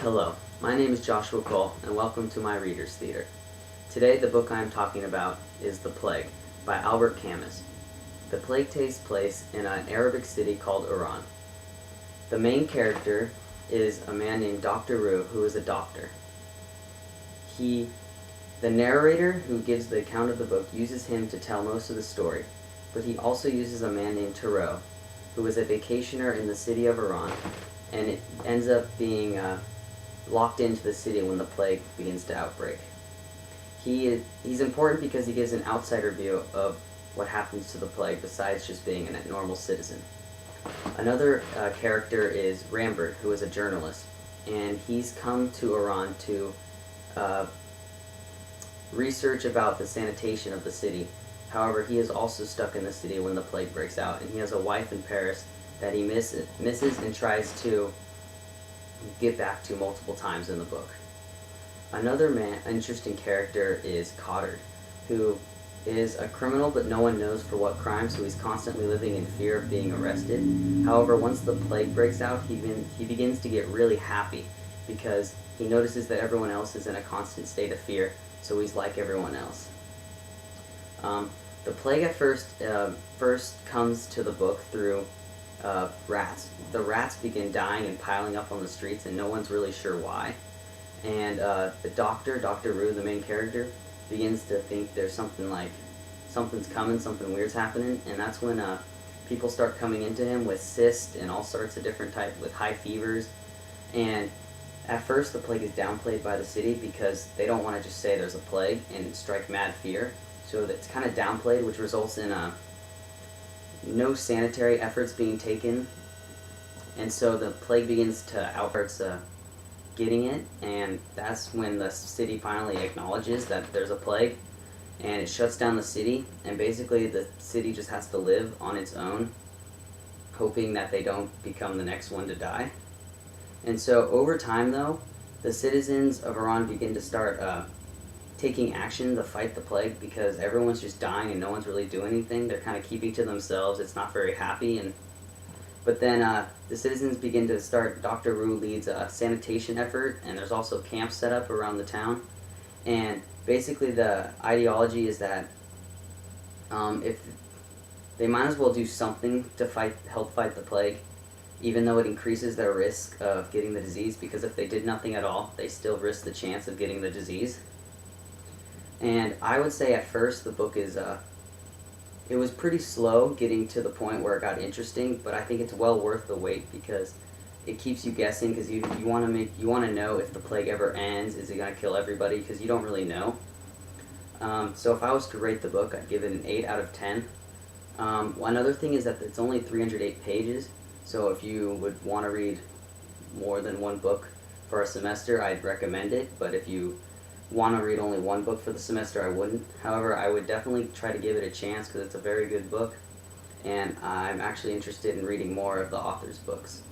Hello, my name is Joshua Cole, and welcome to my Reader's Theater. Today, the book I am talking about is The Plague by Albert Camus. The plague takes place in an Arabic city called Iran. The main character is a man named Dr. Rue, who is a doctor. The narrator who gives the account of the book uses him to tell most of the story, but he also uses a man named Tarot, who is a vacationer in the city of Iran, and it ends up being locked into the city when the plague begins to outbreak. He's important because he gives an outsider view of what happens to the plague besides just being a normal citizen. Another character is Rambert, who is a journalist, and he's come to Iran to research about the sanitation of the city. However, he is also stuck in the city when the plague breaks out, and he has a wife in Paris that he misses and tries to get back to multiple times in the book. Another interesting character is Cotter, who is a criminal, but no one knows for what crime, so he's constantly living in fear of being arrested. However, once the plague breaks out, he begins to get really happy because he notices that everyone else is in a constant state of fear, so he's like everyone else. The plague at first comes to the book through rats. The rats begin dying and piling up on the streets, and no one's really sure why. And the Dr. Rue, the main character, begins to think there's something's coming, something weird's happening, and that's when people start coming into him with cysts and all sorts of different types, with high fevers. And at first, the plague is downplayed by the city because they don't want to just say there's a plague and strike mad fear. So it's kind of downplayed, which results in no sanitary efforts being taken, and so the plague begins to outburst getting it, and that's when the city finally acknowledges that there's a plague, and it shuts down the city, and basically the city just has to live on its own, hoping that they don't become the next one to die. And so over time, though, the citizens of Iran begin to start taking action to fight the plague because everyone's just dying and no one's really doing anything. They're kind of keeping to themselves. It's not very happy. But then the citizens begin to start. Dr. Rue leads a sanitation effort, and there's also camps set up around the town. And basically the ideology is that if they might as well do something to help fight the plague, even though it increases their risk of getting the disease, because if they did nothing at all, they still risk the chance of getting the disease. And I would say at first the book it was pretty slow getting to the point where it got interesting, but I think it's well worth the wait because it keeps you guessing, because you want to know if the plague ever ends. Is it going to kill everybody? Because you don't really know. So if I was to rate the book, I'd give it an 8 out of 10. Another thing is that it's only 308 pages, so if you would want to read more than one book for a semester, I'd recommend it, but if you want to read only one book for the semester, I wouldn't. However, I would definitely try to give it a chance because it's a very good book, and I'm actually interested in reading more of the author's books.